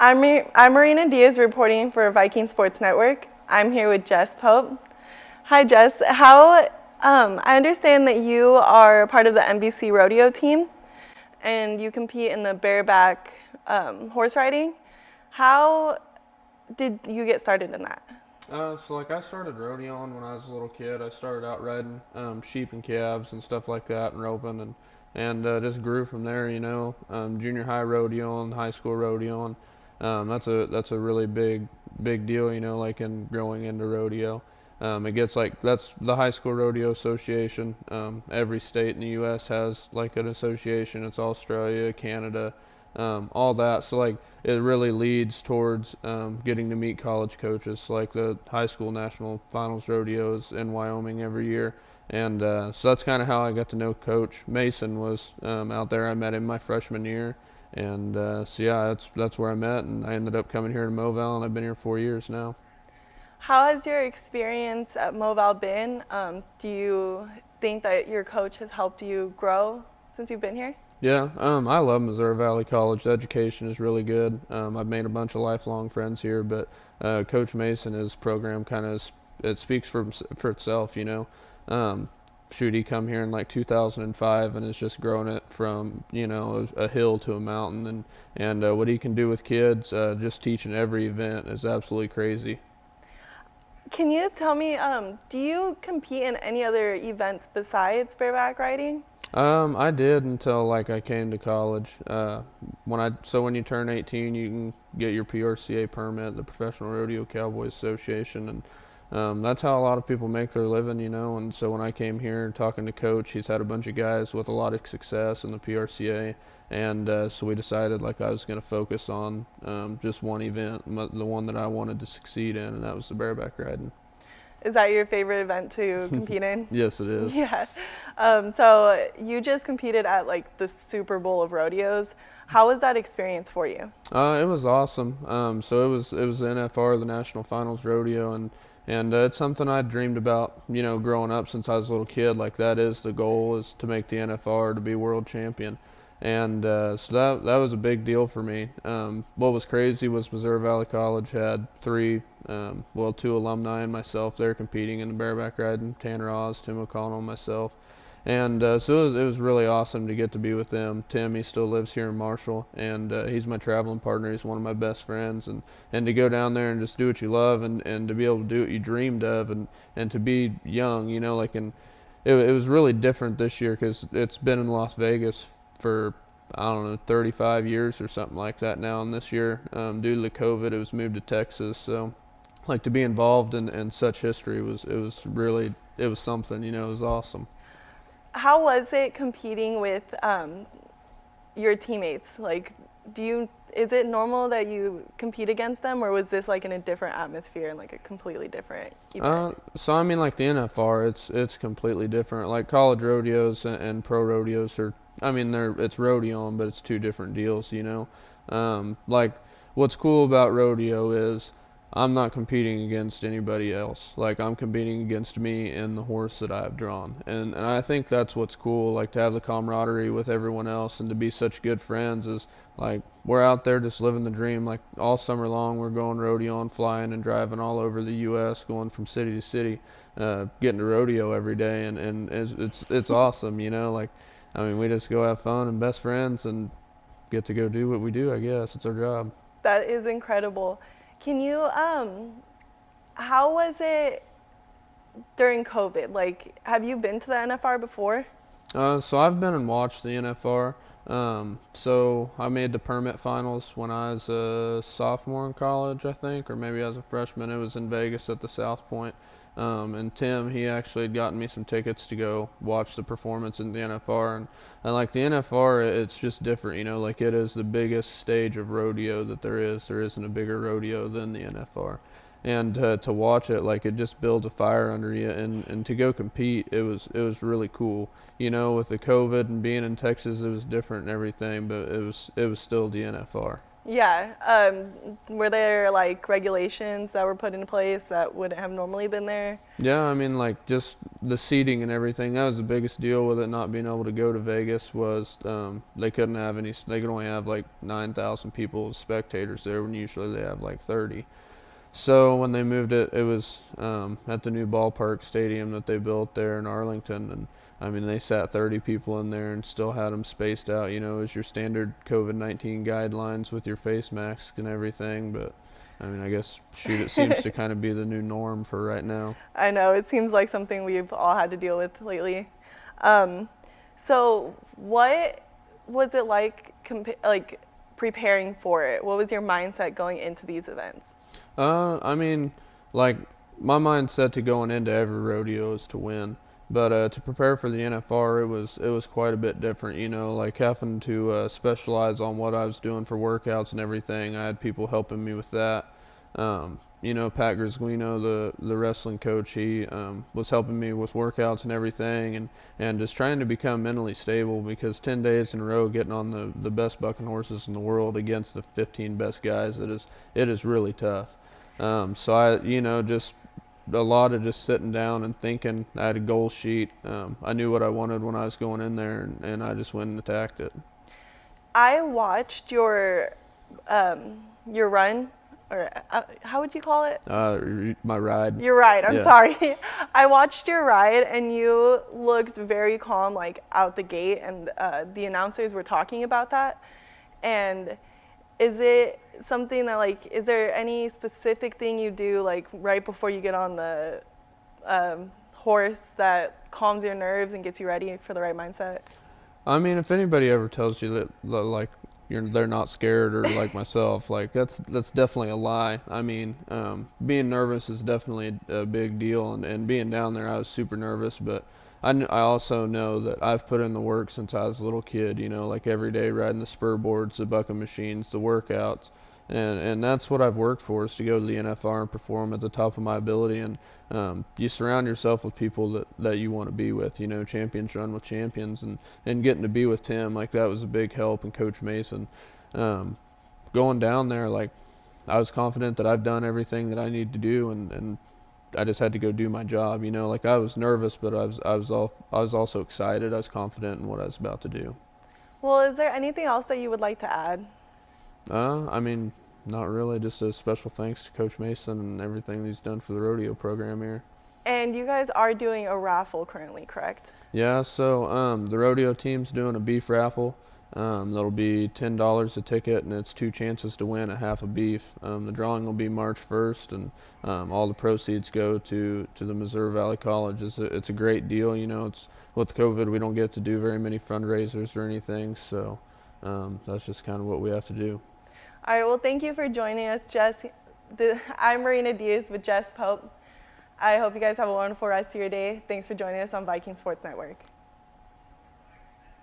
I'm Marina Diaz reporting for Viking Sports Network. I'm here with Jess Pope. Hi, Jess. I understand that you are part of the NBC Rodeo team and you compete in the Bareback horse riding. How did you get started in that? I started rodeoing when I was a little kid. I started out riding sheep and calves and stuff like that and roping and just grew from there. Junior high rodeoing, high school rodeoing. That's a really big deal. Like in growing into rodeo. It gets like that's the High School Rodeo Association. Every state in the U.S. has like an association. It's Australia, Canada, all that. So like it really leads towards getting to meet college coaches. So, like the high school national finals rodeos in Wyoming every year, and so that's kind of how I got to know Coach Mason. Was out there. I met him my freshman year, and so yeah, that's where I met, and I ended up coming here to Moville, and I've been here 4 years now. How has your experience at Mobile been? Do you think that your coach has helped you grow since you've been here? Yeah, I love Missouri Valley College. The education is really good. I've made a bunch of lifelong friends here, but Coach Mason, his program kind of it speaks for itself. Shoot, he come here in like 2005 and has just grown it from a hill to a mountain, and what he can do with kids, just teaching every event is absolutely crazy. Can you tell me, do you compete in any other events besides bareback riding? I did until like I came to college. When you turn 18, you can get your PRCA permit, the Professional Rodeo Cowboys Association, and that's how a lot of people make their living. And so when I came here talking to Coach, he's had a bunch of guys with a lot of success in the PRCA, and so we decided like I was going to focus on just one event, the one that I wanted to succeed in, and that was the bareback riding. Is that your favorite event to compete in? Yes, it is. Yeah. So you just competed at like the Super Bowl of rodeos. How was that experience for you? It was awesome. So it was the NFR, the National Finals Rodeo, and it's something I dreamed about, growing up since I was a little kid. Like that is the goal, is to make the NFR, to be world champion, and so that was a big deal for me. What was crazy was Missouri Valley College had two alumni and myself there competing in the bareback riding: Tanner Oz, Tim O'Connell, and myself. And so it was really awesome to get to be with them. Tim, he still lives here in Marshall, and he's my traveling partner. He's one of my best friends, and to go down there and just do what you love, and to be able to do what you dreamed of, and to be young, it was really different this year because it's been in Las Vegas for, I don't know, 35 years or something like that now, and this year, due to the COVID, it was moved to Texas. So like to be involved in such history was something. It was awesome. How was it competing with your teammates? Like, is it normal that you compete against them, or was this like in a different atmosphere and like a completely different event? So I mean, like the NFR, it's completely different. Like college rodeos and pro rodeos are, I mean, it's rodeoing, but it's two different deals. Like what's cool about rodeo is I'm not competing against anybody else. Like I'm competing against me and the horse that I've drawn, and I think that's what's cool. Like to have the camaraderie with everyone else and to be such good friends is like we're out there just living the dream. Like all summer long, we're going rodeoing, flying and driving all over the U.S., going from city to city, getting to rodeo every day, and it's awesome. Like I mean, we just go have fun and best friends and get to go do what we do. I guess it's our job. That is incredible. Can you, how was it during COVID? Like, have you been to the NFR before? So I've been and watched the NFR. So I made the permit finals when I was a sophomore in college, I think, or maybe as a freshman. It was in Vegas at the South Point. And Tim, he actually had gotten me some tickets to go watch the performance in the NFR. And like the NFR, it's just different, like it is the biggest stage of rodeo that there is. There isn't a bigger rodeo than the NFR. And to watch it, like it just builds a fire under you, and to go compete, it was really cool. With the COVID and being in Texas, it was different and everything, but it was still the NFR. Yeah. Were there like regulations that were put in place that wouldn't have normally been there? Yeah, I mean, like just the seating and everything. That was the biggest deal with it not being able to go to Vegas was they couldn't have any. They could only have like 9,000 people as spectators there when usually they have like 30. So when they moved it, it was at the new ballpark stadium that they built there in Arlington, and I mean they sat 30 people in there and still had them spaced out. You know, as your standard COVID-19 guidelines with your face mask and everything. But I mean, I guess shoot, it seems to kind of be the new norm for right now. I know, it seems like something we've all had to deal with lately. Um, so what was it like, like preparing for it? What was your mindset going into these events? I mean, like my mindset to going into every rodeo is to win, but to prepare for the NFR, it was quite a bit different. You know, like having to specialize on what I was doing for workouts and everything. I had people helping me with that. You know, Pat Grisguino, the wrestling coach, he was helping me with workouts and everything, and just trying to become mentally stable because 10 days in a row getting on the best bucking horses in the world against the 15 best guys, it is really tough. So I, you know, just a lot of just sitting down and thinking. I had a goal sheet. I knew what I wanted when I was going in there, and I just went and attacked it. I watched your run, or how would you call it? My ride. Your ride, I'm Yeah. sorry. I watched your ride and you looked very calm, like out the gate, and the announcers were talking about that. And is it something that, like, is there any specific thing you do, like, right before you get on the horse that calms your nerves and gets you ready for the right mindset? I mean, if anybody ever tells you that like they're not scared or like myself, like that's definitely a lie. I mean, being nervous is definitely a big deal, and being down there, I was super nervous, but I also know that I've put in the work since I was a little kid. You know, like every day riding the spur boards, the bucking machines, the workouts. And that's what I've worked for, is to go to the NFR and perform at the top of my ability. And you surround yourself with people that you want to be with. You know, champions run with champions, and getting to be with Tim, like that was a big help. And Coach Mason, going down there, like I was confident that I've done everything that I need to do, and I just had to go do my job. You know, like I was nervous, but I was also excited. I was confident in what I was about to do. Well, is there anything else that you would like to add? I mean, not really. Just a special thanks to Coach Mason and everything he's done for the rodeo program here. And you guys are doing a raffle currently, correct? Yeah, so the rodeo team's doing a beef raffle. That'll be $10 a ticket, and it's 2 chances to win a half a beef. The drawing will be March 1st, and all the proceeds go to the Missouri Valley College. It's a great deal. You know, it's with COVID, we don't get to do very many fundraisers or anything, so that's just kind of what we have to do. All right, well, thank you for joining us, Jess. I'm Marina Diaz with Jess Pope. I hope you guys have a wonderful rest of your day. Thanks for joining us on Viking Sports Network.